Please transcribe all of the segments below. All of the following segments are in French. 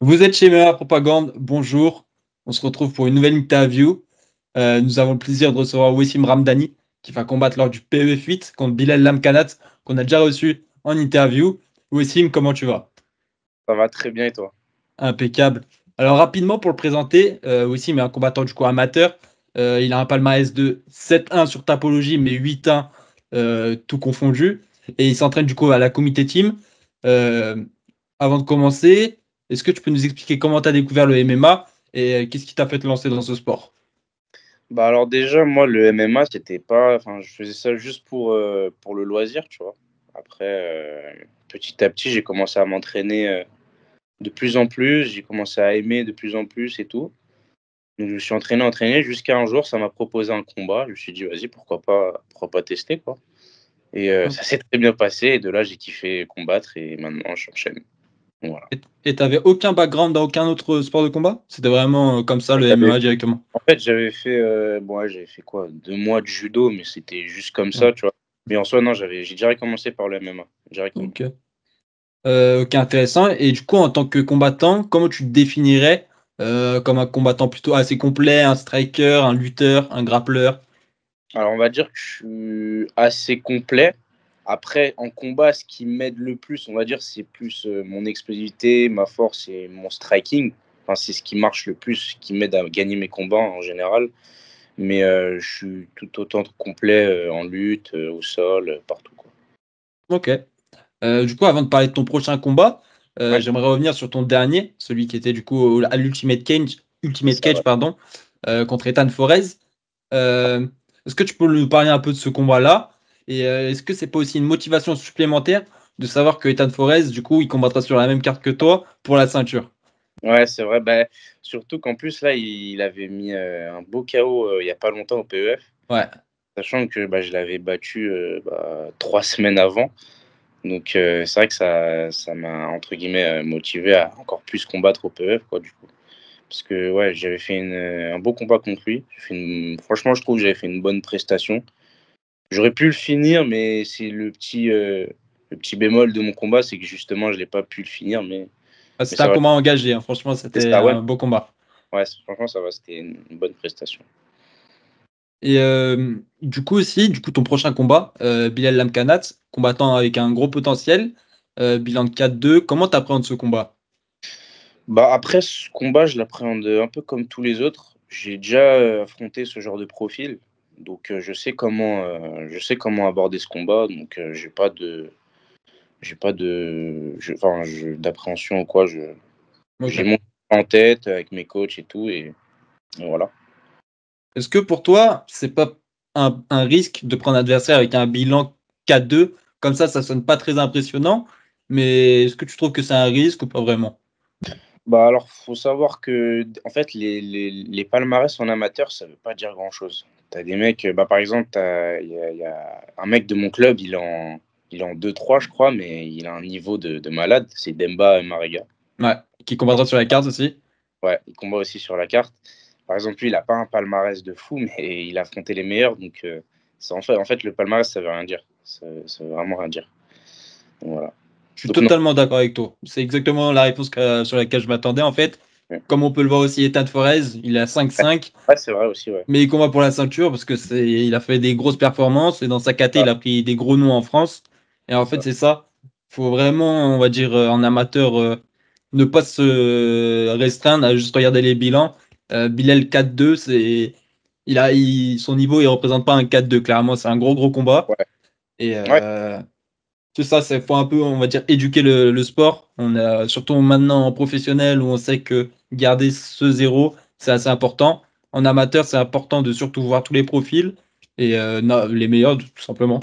Vous êtes chez MEA Propagande, bonjour. On se retrouve pour une nouvelle interview. Nous avons le plaisir de recevoir Wessim Ramdani qui va combattre lors du PEF 8 contre Bilal Lamkanat qu'on a déjà reçu en interview. Wessim, comment tu vas? Ça va très bien et toi? Impeccable. Alors rapidement pour le présenter, Wessim est un combattant du coup amateur. Il a un palmarès de 7-1 sur Tapologie mais 8-1 tout confondu. Et il s'entraîne du coup à la comité team. Euh, Avant de commencer, est-ce que tu peux nous expliquer comment tu as découvert le MMA et qu'est-ce qui t'a fait te lancer dans ce sport? Bah alors déjà moi le MMA c'était pas, enfin je faisais ça juste pour le loisir, tu vois. Après petit à petit j'ai commencé à m'entraîner de plus en plus, j'ai commencé à aimer de plus en plus et tout. Donc je me suis entraîné jusqu'à un jour ça m'a proposé un combat, je me suis dit vas-y pourquoi pas tester quoi. Et ça s'est très bien passé et de là j'ai kiffé combattre et maintenant j'enchaîne. Voilà. Et t'avais aucun background dans aucun autre sport de combat? C'était vraiment comme ça le J'avais MMA directement? En fait, j'avais fait, bon, ouais, j'avais fait quoi? 2 mois de judo, mais c'était juste comme Ouais. ça, tu vois? Mais en soi, non, j'ai direct commencé par le MMA, directement. Ok. Ok, intéressant. Et du coup, en tant que combattant, comment tu te définirais comme un combattant plutôt assez complet, un striker, un lutteur, un grappleur? Alors, on va dire que je suis assez complet. Après, en combat, ce qui m'aide le plus, on va dire, c'est plus, mon explosivité, ma force et mon striking. Enfin, c'est ce qui marche le plus, ce qui m'aide à gagner mes combats en général. Mais, je suis tout autant complet, en lutte, au sol, partout, quoi. Ok. Du coup, avant de parler de ton prochain combat, Ouais, j'aimerais revenir sur ton dernier, celui qui était du coup à c'est Ultimate ça, Cage, ouais. pardon, contre Ethan Forez. Est-ce que tu peux nous parler un peu de ce combat-là? Et est-ce que c'est pas aussi une motivation supplémentaire de savoir que Ethan Forez, du coup, il combattra sur la même carte que toi pour la ceinture? Ouais, c'est vrai. Bah, surtout qu'en plus, là, il avait mis un beau KO il y a pas longtemps au PEF, Ouais. sachant que bah, je l'avais battu 3 semaines avant. Donc, c'est vrai que ça m'a, entre guillemets, motivé à encore plus combattre au PEF, quoi, du coup. Parce que, ouais, j'avais fait un beau combat contre lui. Franchement, je trouve que j'avais fait une bonne prestation. J'aurais pu le finir, mais c'est le petit bémol de mon combat, c'est que justement, je l'ai pas pu le finir. Ah, Mais c'était ça un va, combat engagé, hein. Franchement, c'est c'était ça, ouais. un beau combat. Ouais, franchement, ça va, c'était une bonne prestation. Et du coup aussi, ton prochain combat, Bilal Lamkanat, combattant avec un gros potentiel, bilan de 4-2. Comment tu appréhendes ce combat? Bah, après ce combat, je l'appréhende un peu comme tous les autres. J'ai déjà, affronté ce genre de profil, donc je sais comment aborder ce combat, donc j'ai pas de je enfin, je d'appréhension ou quoi. J'ai Ok. mon en tête avec mes coachs et tout et voilà. Est-ce que pour toi, c'est pas un risque de prendre un adversaire avec un bilan 4-2? Comme ça sonne pas très impressionnant, mais est-ce que tu trouves que c'est un risque ou pas vraiment? Bah, alors, faut savoir que en fait, les palmarès en amateur, ça veut pas dire grand-chose. Tu as des mecs, bah, par exemple, il y a un mec de mon club, il est en 2-3 je crois, mais il a un niveau de malade, c'est Demba Marega. Ouais, qui combattra sur la carte aussi? Ouais, il combat aussi sur la carte. Par exemple, lui, il a pas un palmarès de fou, mais il a affronté les meilleurs, donc c'est en fait, le palmarès, ça veut rien dire. Ça veut vraiment rien dire. Donc voilà. Je suis Donc non. totalement d'accord avec toi. C'est exactement la réponse sur laquelle je m'attendais en fait. Ouais, Comme on peut le voir aussi, Ethan Forez, il est à 5-5. ouais, c'est vrai aussi, ouais. Mais il combat pour la ceinture parce que il a fait des grosses performances et dans sa KT, Ah, il a pris des gros noms en France. Et en c'est fait, ça. c'est ça. Faut vraiment, on va dire, en amateur, ne pas se restreindre à juste regarder les bilans. Bilal 4-2, son niveau, il représente pas un 4-2. Clairement, c'est un gros combat. Ouais. Et Ouais, tout ça, c'est faut un peu, on va dire, éduquer le sport. On a surtout maintenant en professionnel où on sait que garder ce zéro, c'est assez important. En amateur, c'est important de surtout voir tous les profils et les meilleurs, tout simplement.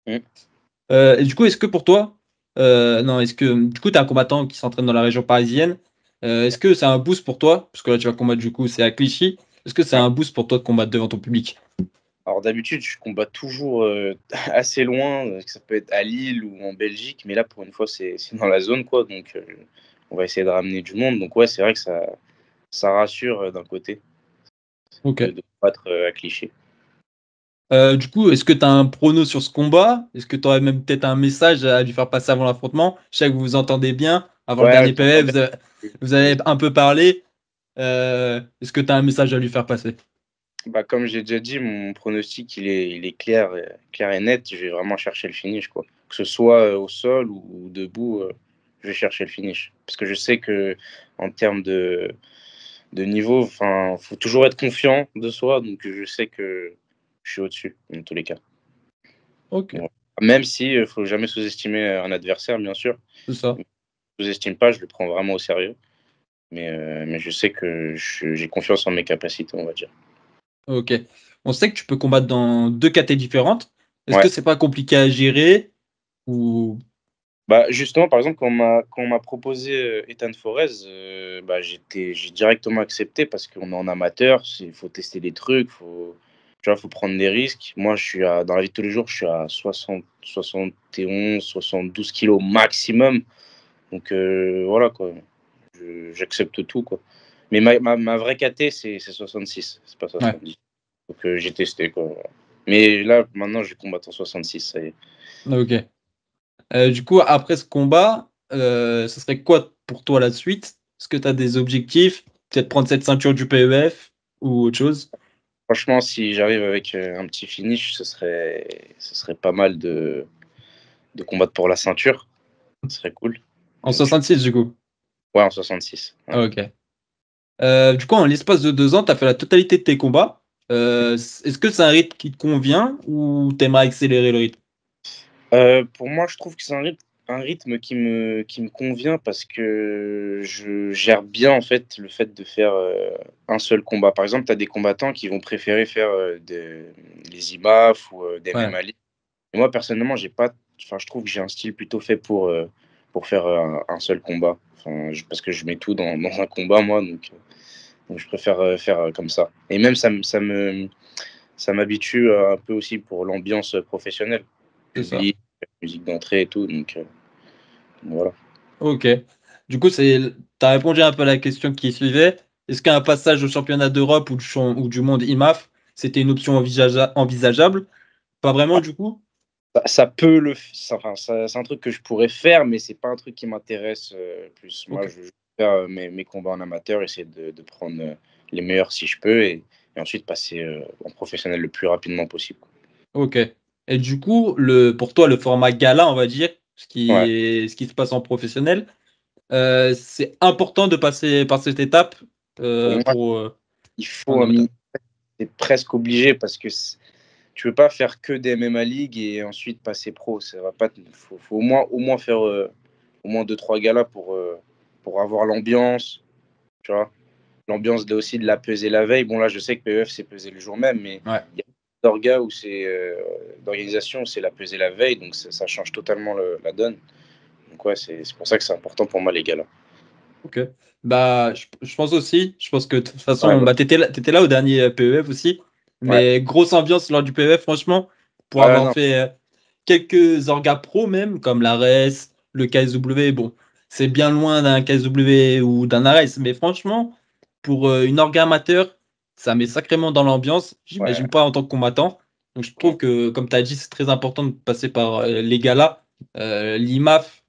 mmh. Et du coup, est-ce que pour toi, non, est-ce que du coup, tu es un combattant qui s'entraîne dans la région parisienne, est-ce que c'est un boost pour toi? Parce que là, tu vas combattre du coup, c'est à Clichy. Est-ce que c'est Ouais. un boost pour toi de combattre devant ton public? Alors d'habitude, je combats toujours, assez loin, que ça peut être à Lille ou en Belgique, mais là, pour une fois, c'est dans la zone, quoi, donc on va essayer de ramener du monde. Donc ouais, c'est vrai que ça rassure, d'un côté Ok. de combattre, à Clichy. Du coup, est-ce que tu as un prono sur ce combat? Est-ce que tu aurais même peut-être un message à lui faire passer avant l'affrontement? Je sais que vous vous entendez bien. Avant le Ouais, dernier je t'entends PV, bien. vous avez un peu parlé. Est-ce que tu as un message à lui faire passer? Bah, comme j'ai déjà dit, mon pronostic, il est clair, clair et net. Je vais vraiment chercher le finish, quoi. Que ce soit au sol ou debout, je vais chercher le finish. Parce que je sais que en termes de niveau, enfin, faut toujours être confiant de soi. Donc, je sais que je suis au-dessus, dans tous les cas. Ok, Voilà. Même si faut jamais sous-estimer un adversaire, bien sûr. c'est ça. Je sous-estime pas, je le prends vraiment au sérieux. Mais je sais que j'ai confiance en mes capacités, on va dire. Ok. On sait que tu peux combattre dans deux catégories différentes. Est-ce que Ouais. c'est pas compliqué à gérer ou... Bah, justement, par exemple, quand on m'a proposé Ethan Forez, bah, j'ai directement accepté parce qu'on est en amateur, il faut tester des trucs, tu vois, faut prendre des risques. Moi, dans la vie de tous les jours, je suis à 60, 71, 72 kilos maximum. Donc voilà, quoi. J'accepte tout, quoi. Mais ma vraie KT, c'est 66, c'est pas Ouais, 70. Donc j'ai testé, quoi. Mais là, maintenant, je vais combattre en 66, ça y est. ok. Du coup, après ce combat, ce serait quoi pour toi la suite? Est-ce que tu as des objectifs? Peut-être prendre cette ceinture du PEF ou autre chose? Franchement, si j'arrive avec un petit finish, ce serait pas mal de combattre pour la ceinture. Ce serait cool. En Je- 66 du coup. Ouais, en 66. Ah, Ouais. ok. Du coup, en l'espace de 2 ans, tu as fait la totalité de tes combats. Est-ce que c'est un rythme qui te convient ou t'aimerais accélérer le rythme? Pour moi, je trouve que c'est un rythme qui me convient parce que je gère bien en fait le fait de faire un seul combat. Par exemple, tu as des combattants qui vont préférer faire les IMAF ou des Ouais, MMA Live. Et moi, personnellement, je trouve que j'ai un style plutôt fait pour faire un seul combat. Enfin, parce que je mets tout dans un combat, moi, donc je préfère faire comme ça. Et même, ça m'habitue un peu aussi pour l'ambiance professionnelle. c'est ça. Public, musique d'entrée et tout, donc voilà. Ok. Du coup, t'as répondu un peu à la question qui suivait. Est-ce qu'un passage au championnat d'Europe ou du monde IMAF, c'était une option envisageable? Pas vraiment, du coup? Ça peut enfin, c'est un truc que je pourrais faire, mais c'est pas un truc qui m'intéresse plus. Moi, Ok. je veux faire mes combats en amateur, essayer de prendre les meilleurs si je peux, et ensuite passer en professionnel le plus rapidement possible, quoi. Ok. Et du coup, pour toi, le format gala, on va dire, Ouais. ce qui se passe en professionnel, c'est important de passer par cette étape Pour moi, pour il un faut amateur. c'est presque obligé parce que tu peux pas faire que des MMA League et ensuite passer pro. Ça va pas. Faut au moins faire au moins deux trois galas pour avoir l'ambiance, tu vois. L'ambiance aussi de la pesée la veille. Bon, là, je sais que PEF, c'est pesé le jour même, mais Ouais. il y a d'orgas où d'organisation, c'est la pesée la veille, donc ça change totalement la donne. Donc, ouais, c'est pour ça que c'est important pour moi, les gars-là. Ok. Bah, je pense aussi. Je pense que de toute Ouais, façon, bah, t'étais là au dernier PEF aussi. ouais, Mais grosse ambiance lors du PEF, franchement, pour ouais, avoir non, fait quelques orgas pro même, comme l'ARES, le KSW. Bon, c'est bien loin d'un KSW ou d'un ARES, mais franchement, pour une orga amateur, ça met sacrément dans l'ambiance. ouais, J'imagine pas en tant que combattant. Donc je trouve ouais, que, comme tu as dit, c'est très important de passer par les galas, l'IMAF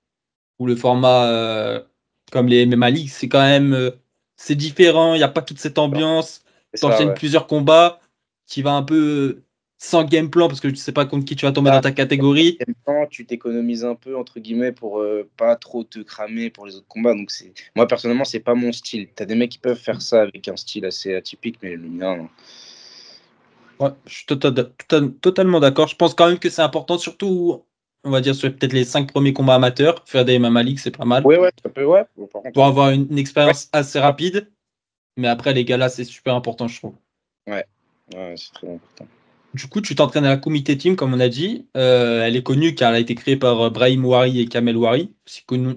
ou le format comme les MMA League, c'est quand même c'est différent, il n'y a pas toute cette ambiance. c'est ça, T'enchaînes ouais. plusieurs combats, tu vas un peu sans game plan parce que tu sais pas contre qui tu vas tomber dans Ça, ta catégorie. en même temps, tu t'économises un peu, entre guillemets, pour pas trop te cramer pour les autres combats. Donc, moi, personnellement, c'est pas mon style. T'as des mecs qui peuvent faire ça avec un style assez atypique, mais le mien, non. Ouais, je suis totalement d'accord. Je pense quand même que c'est important, surtout, on va dire, sur peut-être les 5 premiers combats amateurs. Faire des MMA League, c'est pas mal. Ouais, ouais, ça peut, ouais. Bon, par contre, Pour avoir une ouais, expérience assez rapide. Mais après, les galas, c'est super important, je trouve. ouais, ouais, c'est très important. Du coup, tu t'entraînes à la Comité Team, comme on a dit. Elle est connue car elle a été créée par Brahim Wari et Kamel Wari,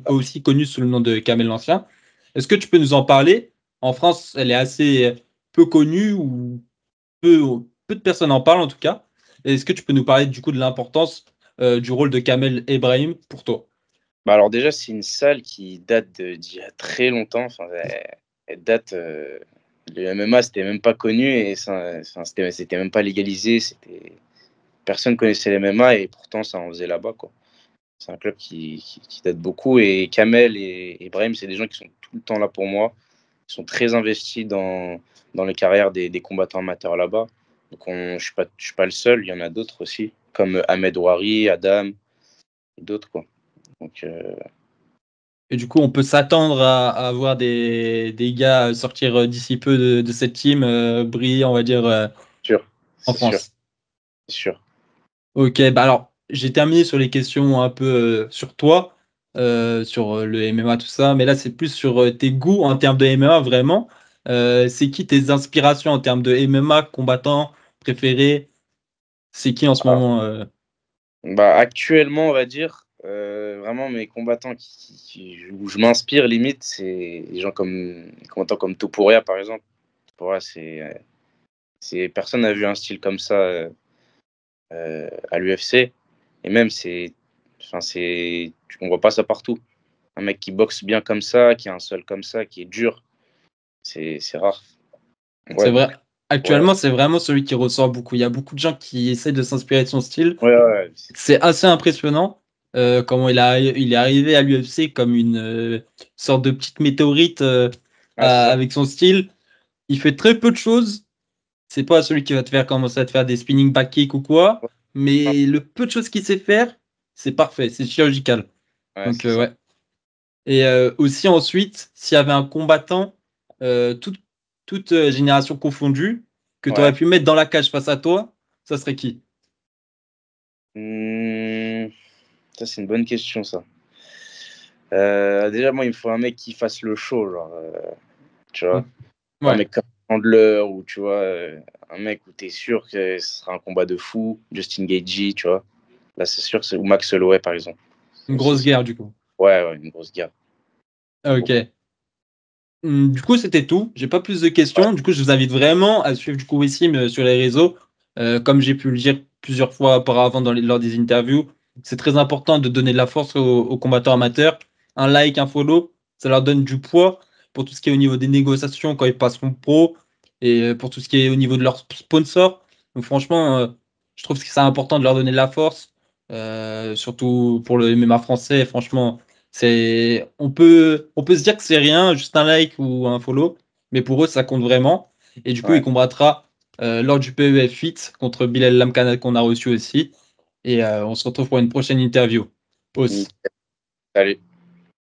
aussi connue sous le nom de Kamel l'Ancien. Est-ce que tu peux nous en parler? En France, elle est assez peu connue ou peu de personnes en parlent en tout cas. Est-ce que tu peux nous parler du coup de l'importance du rôle de Kamel et Brahim pour toi? Bah alors déjà, c'est une salle qui date d'il y a très longtemps. Enfin, elle date. Le MMA, c'était même pas connu et enfin, c'était même pas légalisé. Personne connaissait le MMA et pourtant ça en faisait là-bas, quoi. C'est un club qui t'aide beaucoup. Et Kamel et Brahim, c'est des gens qui sont tout le temps là pour moi. Ils sont très investis dans les carrières des combattants amateurs là-bas. Donc je suis pas le seul, il y en a d'autres aussi, comme Ahmed Ouari, Adam, et d'autres, quoi. Donc, Et du coup, on peut s'attendre à voir des gars sortir d'ici peu de cette team, briller, on va dire, sûr, en c'est sûr, France. c'est sûr. Ok, bah alors, j'ai terminé sur les questions un peu sur toi, sur le MMA, tout ça, mais là, c'est plus sur tes goûts en termes de MMA, vraiment. C'est qui tes inspirations en termes de MMA, combattants préférés? C'est qui en ce Ah, moment bah, actuellement, on va dire, vraiment mes combattants où je m'inspire limite, c'est des gens des combattants comme Topuria, par exemple. Topuria, personne n'a vu un style comme ça à l'UFC. Et même, on voit pas ça partout. Un mec qui boxe bien comme ça, qui a un sol comme ça, qui est dur, c'est rare. C'est Ouais, vrai. ouais, Actuellement, c'est vraiment celui qui ressort beaucoup. Il y a beaucoup de gens qui essayent de s'inspirer de son style. ouais, ouais. C'est assez impressionnant comment il est arrivé à l'UFC comme une sorte de petite météorite Ah, c'est ça. avec son style. Il fait très peu de choses. C'est pas celui qui va te faire commencer à te faire des spinning back kicks ou quoi. Mais le peu de choses qu'il sait faire, c'est parfait. C'est chirurgical. Ouais, Donc, c'est ça. ouais. Et aussi ensuite, s'il y avait un combattant, toute, toute génération confondue, que tu aurais Ouais. pu mettre dans la cage face à toi, ça serait qui? Hmm, ça, c'est une bonne question, ça. Déjà, moi, il me faut un mec qui fasse le show, genre, tu vois. Un Ouais, mec comme Chandler, ou tu vois, un mec où t'es sûr que ce sera un combat de fou. Justin Gaethje, tu vois. Là, c'est sûr, ou Max Holloway, par exemple. une grosse guerre du coup. Ouais, ouais, une grosse guerre. J'aime Ok. beaucoup. Du coup, c'était tout. J'ai pas plus de Ouais, questions. Du coup, je vous invite vraiment à suivre du coup Wissim sur les réseaux. Comme j'ai pu le dire plusieurs fois auparavant lors des interviews, c'est très important de donner de la force aux combattants amateurs. Un like, un follow, ça leur donne du poids pour tout ce qui est au niveau des négociations quand ils passeront pro et pour tout ce qui est au niveau de leurs sponsors. Donc, franchement, je trouve que c'est important de leur donner de la force, surtout pour le MMA français. Franchement, on peut se dire que c'est rien, juste un like ou un follow, mais pour eux, ça compte vraiment. Et du coup, il ouais. combattra lors du PEF Fit contre Bilal Lamkana qu'on a reçu aussi. Et on se retrouve pour une prochaine interview. Os. Salut.